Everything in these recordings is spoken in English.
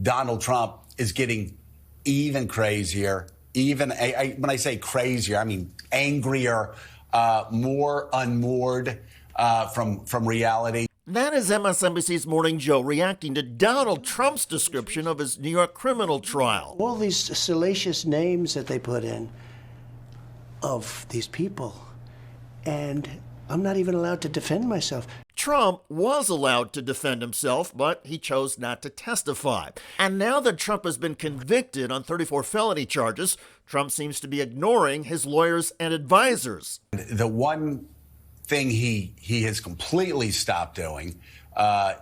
Donald Trump is getting even crazier, when I say crazier, I mean angrier, more unmoored from reality. That is MSNBC's Morning Joe reacting to Donald Trump's description of his New York criminal trial. All these salacious names that they put in of these people, and I'm not even allowed to defend myself. Trump was allowed to defend himself, but he chose not to testify. And now that Trump has been convicted on 34 felony charges, Trump seems to be ignoring his lawyers and advisors. The one thing he has completely stopped doing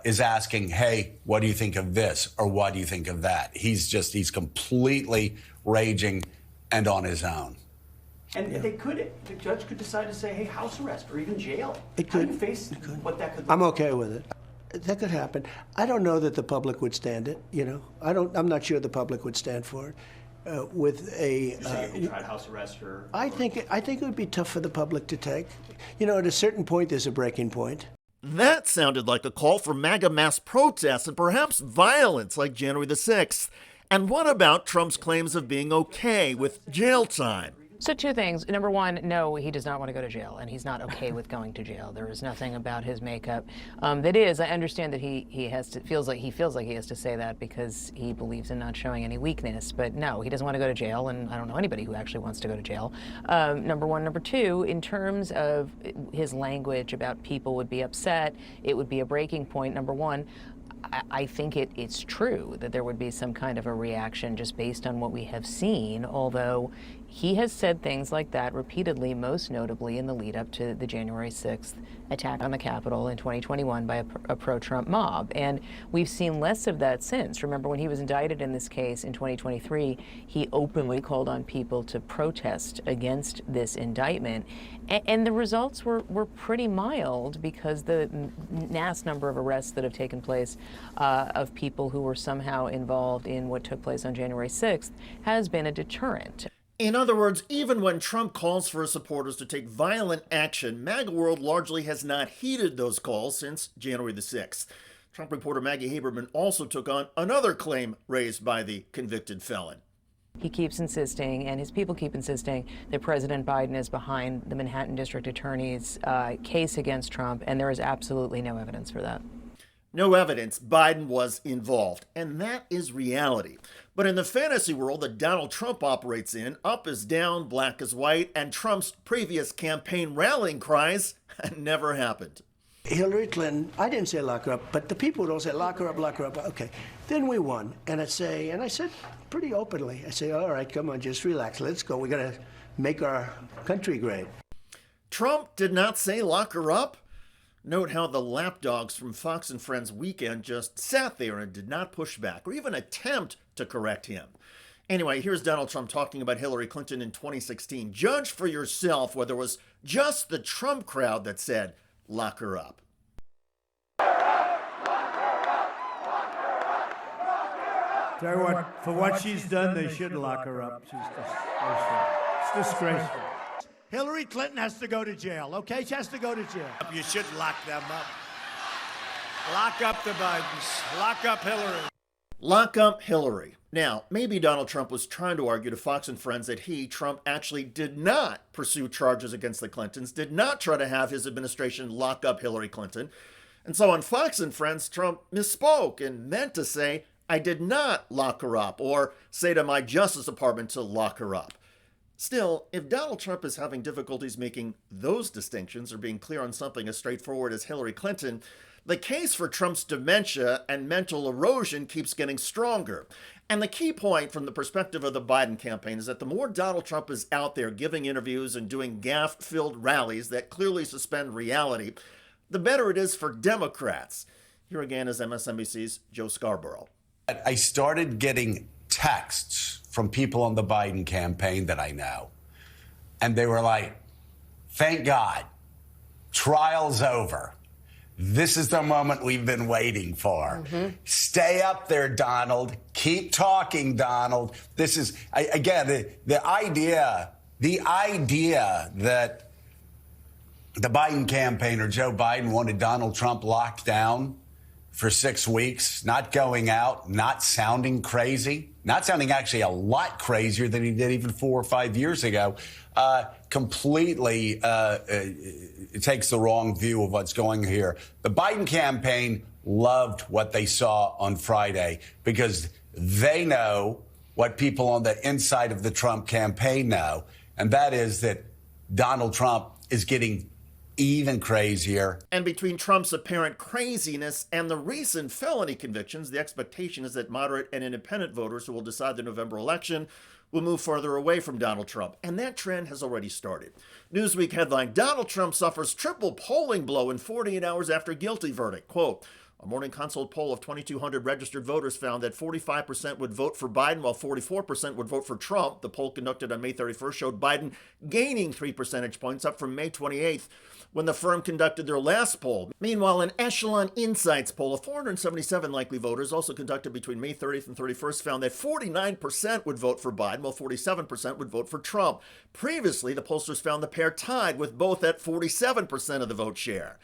is asking, hey, what do you think of this? Or what do you think of that? He's completely raging and on his own. And the judge could decide to say, hey, house arrest or even jail. It could. How do you face what that could look I'm okay with it. That could happen. I don't know that the public would stand it, you know. I'm not sure the public would stand for it. With a if you tried house arrest or I think it would be tough for the public to take. You know, at a certain point there's a breaking point. That sounded like a call for MAGA mass protests and perhaps violence like January the 6th. And what about Trump's claims of being okay with jail time? So two things. Number one, no, he does not want to go to jail, and he's not okay with going to jail. There is nothing about his makeup that is. I understand that he feels like he has to say that because he believes in not showing any weakness. But no, he doesn't want to go to jail, and I don't know anybody who actually wants to go to jail. Number one. Number two, in terms of his language about people would be upset, it would be a breaking point. Number one, I think it's true that there would be some kind of a reaction just based on what we have seen, although he has said things like that repeatedly, most notably in the lead up to the January 6th attack on the Capitol in 2021 by a pro-Trump mob. And we've seen less of that since. Remember, when he was indicted in this case in 2023, he openly called on people to protest against this indictment. And the results were pretty mild because the mass number of arrests that have taken place of people who were somehow involved in what took place on January 6th has been a deterrent. In other words, even when Trump calls for his supporters to take violent action, MAGA world largely has not heeded those calls since January the 6th. Trump reporter Maggie Haberman also took on another claim raised by the convicted felon. He keeps insisting, and his people keep insisting, that President Biden is behind the Manhattan District Attorney's case against Trump, and there is absolutely no evidence for that. No evidence Biden was involved, and that is reality. But in the fantasy world that Donald Trump operates in, up is down, black is white, and Trump's previous campaign rallying cries never happened. Hillary Clinton, I didn't say lock her up, but the people would all say lock her up, lock her up. Okay, then we won, and I said pretty openly, I say, all right, come on, just relax, let's go. We got to make our country great. Trump did not say lock her up. Note how the lapdogs from Fox and Friends Weekend just sat there and did not push back or even attempt to correct him. Anyway, here's Donald Trump talking about Hillary Clinton in 2016. Judge for yourself whether it was just the Trump crowd that said, lock her up. Tell you what, for what she's done, they should lock her up. She's disgraceful. It's disgraceful. Hillary Clinton has to go to jail, okay? She has to go to jail. You should lock them up. Lock up the Bidens. Lock up Hillary. Lock up Hillary. Now, maybe Donald Trump was trying to argue to Fox and Friends that he, Trump, actually did not pursue charges against the Clintons, did not try to have his administration lock up Hillary Clinton. And so on Fox and Friends, Trump misspoke and meant to say, I did not lock her up, or say to my Justice Department to lock her up. Still, if Donald Trump is having difficulties making those distinctions or being clear on something as straightforward as Hillary Clinton, the case for Trump's dementia and mental erosion keeps getting stronger. And the key point from the perspective of the Biden campaign is that the more Donald Trump is out there giving interviews and doing gaffe-filled rallies that clearly suspend reality, the better it is for Democrats. Here again is MSNBC's Joe Scarborough. I started getting texts from people on the Biden campaign that I know. And they were like, thank God, trial's over. This is the moment we've been waiting for. Mm-hmm. Stay up there, Donald. Keep talking, Donald. This is, again, the idea that the Biden campaign or Joe Biden wanted Donald Trump locked down for 6 weeks, not going out, not sounding crazy, not sounding actually a lot crazier than he did even 4 or 5 years ago, completely takes the wrong view of what's going here. The Biden campaign loved what they saw on Friday because they know what people on the inside of the Trump campaign know, and that is that Donald Trump is getting even crazier. And between Trump's apparent craziness and the recent felony convictions, the expectation is that moderate and independent voters who will decide the November election will move further away from Donald Trump. And that trend has already started. Newsweek headline, Donald Trump suffers triple polling blow in 48 hours after guilty verdict. Quote, a Morning Consult poll of 2,200 registered voters found that 45% would vote for Biden while 44% would vote for Trump. The poll conducted on May 31st showed Biden gaining 3 percentage points up from May 28th when the firm conducted their last poll. Meanwhile, an Echelon Insights poll of 477 likely voters also conducted between May 30th and 31st found that 49% would vote for Biden while 47% would vote for Trump. Previously, the pollsters found the pair tied with both at 47% of the vote share.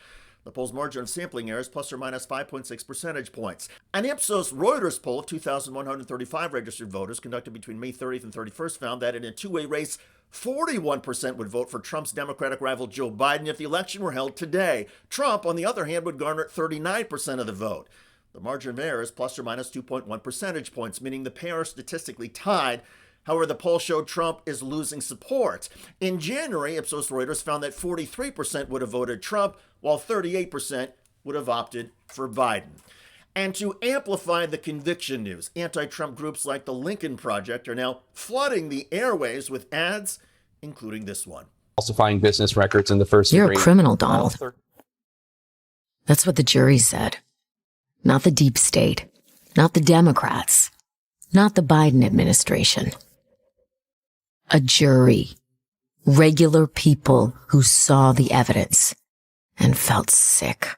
The poll's margin of sampling error is plus or minus 5.6 percentage points. An Ipsos Reuters poll of 2,135 registered voters conducted between May 30th and 31st found that in a two-way race, 41% would vote for Trump's Democratic rival Joe Biden if the election were held today. Trump, on the other hand, would garner 39% of the vote. The margin of error is plus or minus 2.1 percentage points, meaning the pair are statistically tied. However, the poll showed Trump is losing support. In January, Ipsos Reuters found that 43% would have voted Trump, while 38% would have opted for Biden. And to amplify the conviction news, anti-Trump groups like the Lincoln Project are now flooding the airwaves with ads, including this one. Falsifying business records in the first degree. You're a criminal, Donald. That's what the jury said. Not the deep state. Not the Democrats. Not the Biden administration. A jury. Regular people who saw the evidence and felt sick.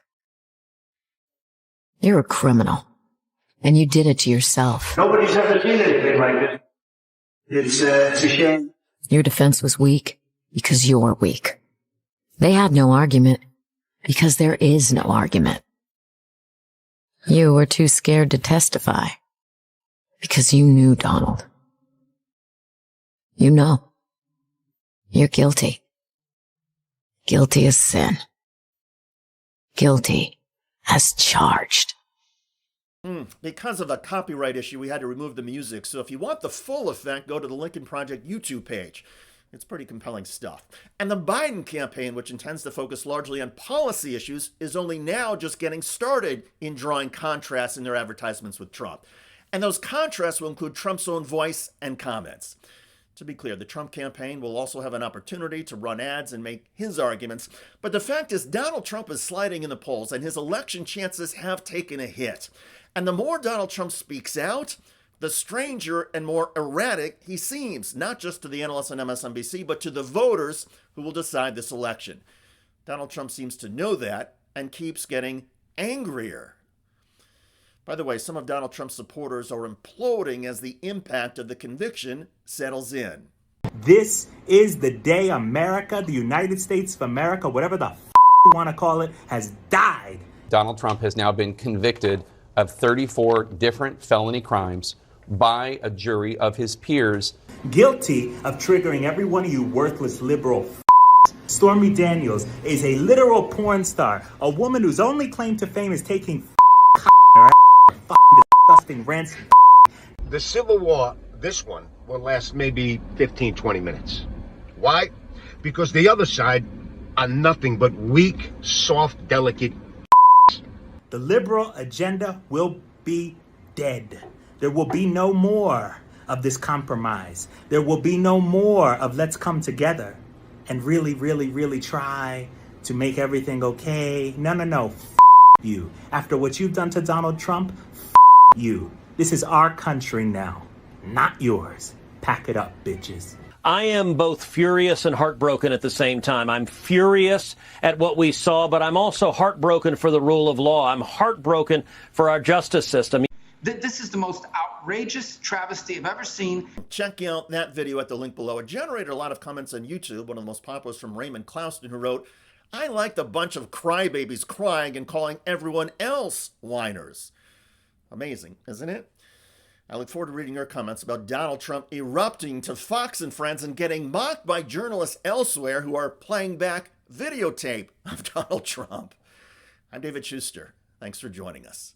You're a criminal. And you did it to yourself. Nobody's ever seen anything like this. It's a shame. Your defense was weak because you're weak. They had no argument because there is no argument. You were too scared to testify because you knew Donald. You know. You're guilty. Guilty as sin. Guilty as charged. Because of a copyright issue, we had to remove the music. So if you want the full effect, go to the Lincoln Project YouTube page. It's pretty compelling stuff. And the Biden campaign, which intends to focus largely on policy issues, is only now just getting started in drawing contrasts in their advertisements with Trump. And those contrasts will include Trump's own voice and comments. To be clear, the Trump campaign will also have an opportunity to run ads and make his arguments. But the fact is, Donald Trump is sliding in the polls, and his election chances have taken a hit. And the more Donald Trump speaks out, the stranger and more erratic he seems, not just to the analysts on MSNBC, but to the voters who will decide this election. Donald Trump seems to know that and keeps getting angrier. By the way, some of Donald Trump's supporters are imploding as the impact of the conviction settles in. This is the day America, the United States of America, whatever the you want to call it, has died. Donald Trump has now been convicted of 34 different felony crimes by a jury of his peers. Guilty of triggering every one of you worthless liberal Stormy Daniels is a literal porn star, a woman whose only claim to fame is taking disgusting rants. The Civil War, this one, will last maybe 15, 20 minutes. Why? Because the other side are nothing but weak, soft, delicate. The liberal agenda will be dead. There will be no more of this compromise. There will be no more of let's come together and really, really, really try to make everything okay. No. You. After what you've done to Donald Trump, you. This is our country now, not yours. Pack it up, bitches. I am both furious and heartbroken at the same time. I'm furious at what we saw, but I'm also heartbroken for the rule of law. I'm heartbroken for our justice system. This is the most outrageous travesty I've ever seen. Check out that video at the link below. It generated a lot of comments on YouTube. One of the most popular was from Raymond Clouston, who wrote, I liked a bunch of crybabies crying and calling everyone else whiners. Amazing, isn't it? I look forward to reading your comments about Donald Trump erupting to Fox and Friends and getting mocked by journalists elsewhere who are playing back videotape of Donald Trump. I'm David Shuster. Thanks for joining us.